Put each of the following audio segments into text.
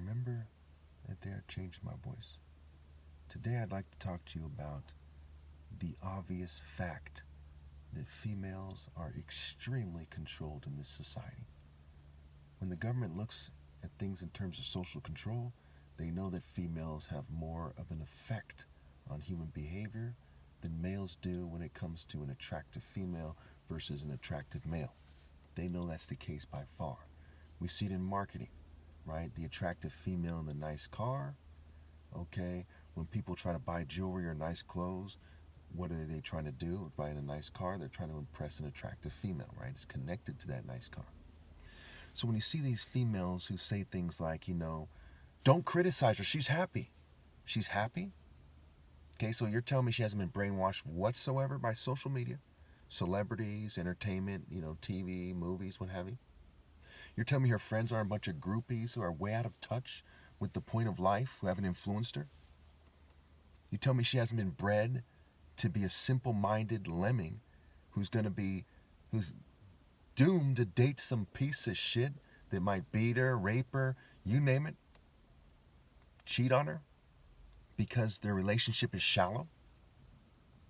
remember that day I changed my voice. Today I'd like to talk to you about the obvious fact that females are extremely controlled in this society. When the government looks at things in terms of social control, they know that females have more of an effect on human behavior than males do when it comes to an attractive female versus an attractive male. They know that's the case by far. We see it in marketing, right? The attractive female in the nice car, okay? When people try to buy jewelry or nice clothes, what are they trying to do? Buying a nice car, they're trying to impress an attractive female, right? It's connected to that nice car. So when you see these females who say things like, don't criticize her, she's happy. She's happy? Okay, so you're telling me she hasn't been brainwashed whatsoever by social media, celebrities, entertainment, TV, movies, what have you? You're telling me her friends are a bunch of groupies who are way out of touch with the point of life, who haven't influenced her? You tell me she hasn't been bred to be a simple-minded lemming who's doomed to date some piece of shit that might beat her, rape her, you name it, cheat on her because their relationship is shallow?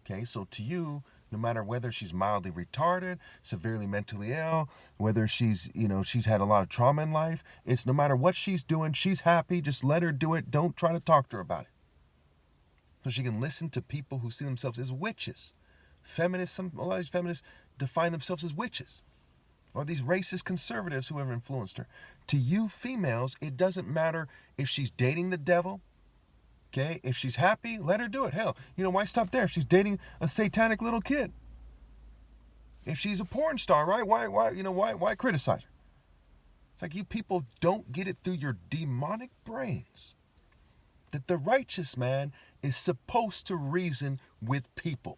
Okay, so to you, no matter whether she's mildly retarded, severely mentally ill, whether she's had a lot of trauma in life, it's no matter what she's doing, she's happy, just let her do it, don't try to talk to her about it. So she can listen to people who see themselves as witches. A lot of these feminists define themselves as witches. Or these racist conservatives who have influenced her. To you females, it doesn't matter if she's dating the devil. Okay, if she's happy, let her do it. Hell, why stop there? If she's dating a satanic little kid. If she's a porn star, right? Why criticize her? It's like you people don't get it through your demonic brains that the righteous man is supposed to reason with people.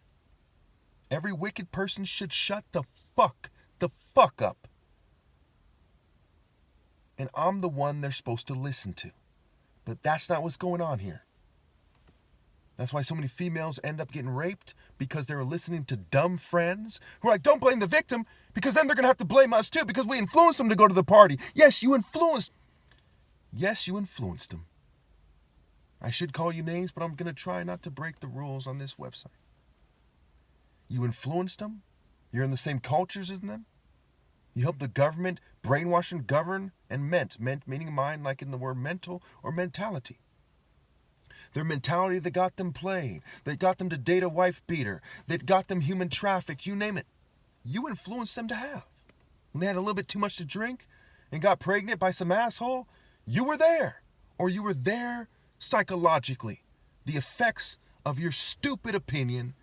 Every wicked person should shut the fuck up. And I'm the one they're supposed to listen to. But that's not what's going on here. That's why so many females end up getting raped, because they were listening to dumb friends who are like, don't blame the victim, because then they're going to have to blame us too, because we influenced them to go to the party. Yes, you influenced them. I should call you names, but I'm going to try not to break the rules on this website. You influenced them. You're in the same cultures as them. You help the government brainwash and govern, and meant meaning mind like in the word mental or mentality. Their mentality that got them played, that got them to date a wife beater, that got them human trafficked, you name it. You influenced them to have. When they had a little bit too much to drink and got pregnant by some asshole, you were there. Or you were there psychologically. The effects of your stupid opinion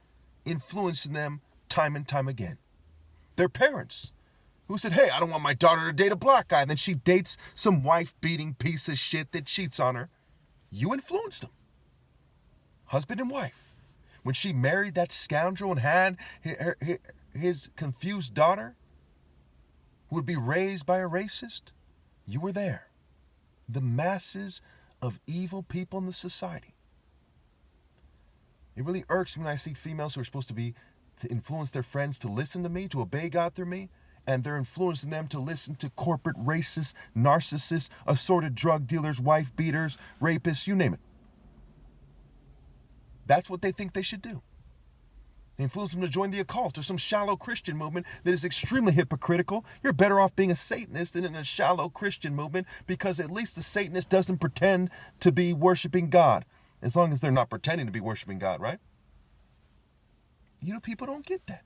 influencing them time and time again. Their parents who said, hey, I don't want my daughter to date a black guy. And then she dates some wife-beating piece of shit that cheats on her. You influenced them. Husband and wife. When she married that scoundrel and had his confused daughter who would be raised by a racist, you were there. The masses of evil people in the society. It really irks me when I see females who are supposed to influence their friends to listen to me, to obey God through me, and they're influencing them to listen to corporate racists, narcissists, assorted drug dealers, wife beaters, rapists, you name it. That's what they think they should do. They influence them to join the occult or some shallow Christian movement that is extremely hypocritical. You're better off being a Satanist than in a shallow Christian movement, because at least the Satanist doesn't pretend to be worshiping God. As long as they're not pretending to be worshiping God, right? People don't get that.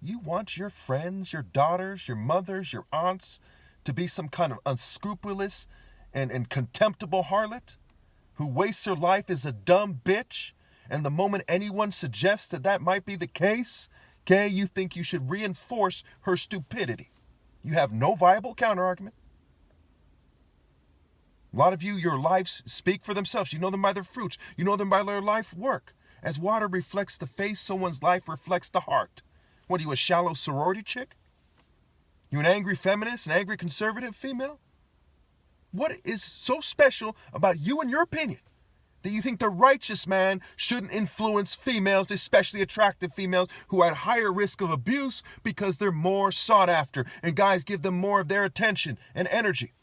You want your friends, your daughters, your mothers, your aunts to be some kind of unscrupulous and contemptible harlot who wastes her life as a dumb bitch, and the moment anyone suggests that might be the case, okay, you think you should reinforce her stupidity. You have no viable counterargument. A lot of you, your lives speak for themselves. You know them by their fruits. You know them by their life work. As water reflects the face, someone's life reflects the heart. What are you, a shallow sorority chick? You an angry feminist, an angry conservative female? What is so special about you and your opinion that you think the righteous man shouldn't influence females, especially attractive females who are at higher risk of abuse because they're more sought after and guys give them more of their attention and energy?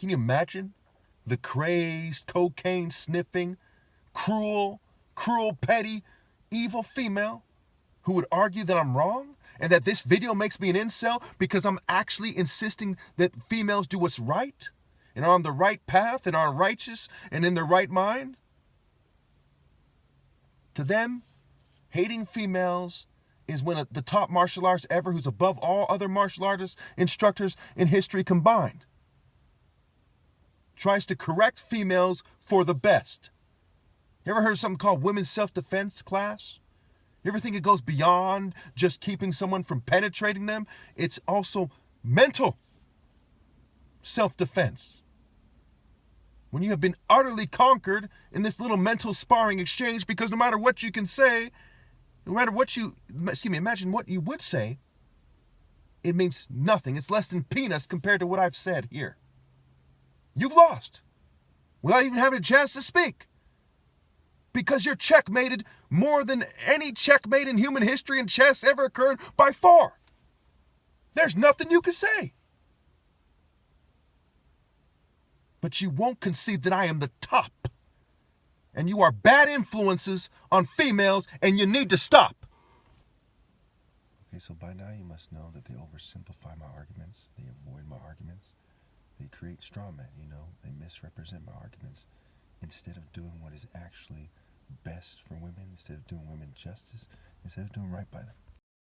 Can you imagine the crazed, cocaine sniffing, cruel, petty, evil female who would argue that I'm wrong and that this video makes me an incel because I'm actually insisting that females do what's right and are on the right path and are righteous and in their right mind? To them, hating females is when the top martial artist ever, who's above all other martial artists instructors in history combined, tries to correct females for the best. You ever heard of something called women's self-defense class? You ever think it goes beyond just keeping someone from penetrating them? It's also mental self-defense. When you have been utterly conquered in this little mental sparring exchange, because no matter what you can say, no matter what imagine what you would say, it means nothing. It's less than peanuts compared to what I've said here. You've lost without even having a chance to speak, because you're checkmated more than any checkmate in human history in chess ever occurred by far. There's nothing you can say. But you won't concede that I am the top. And you are bad influences on females, and you need to stop. Okay, so by now you must know that they oversimplify my arguments. They avoid my arguments. They create straw men, They misrepresent my arguments. Instead of doing what is actually best for women, instead of doing women justice, instead of doing right by them.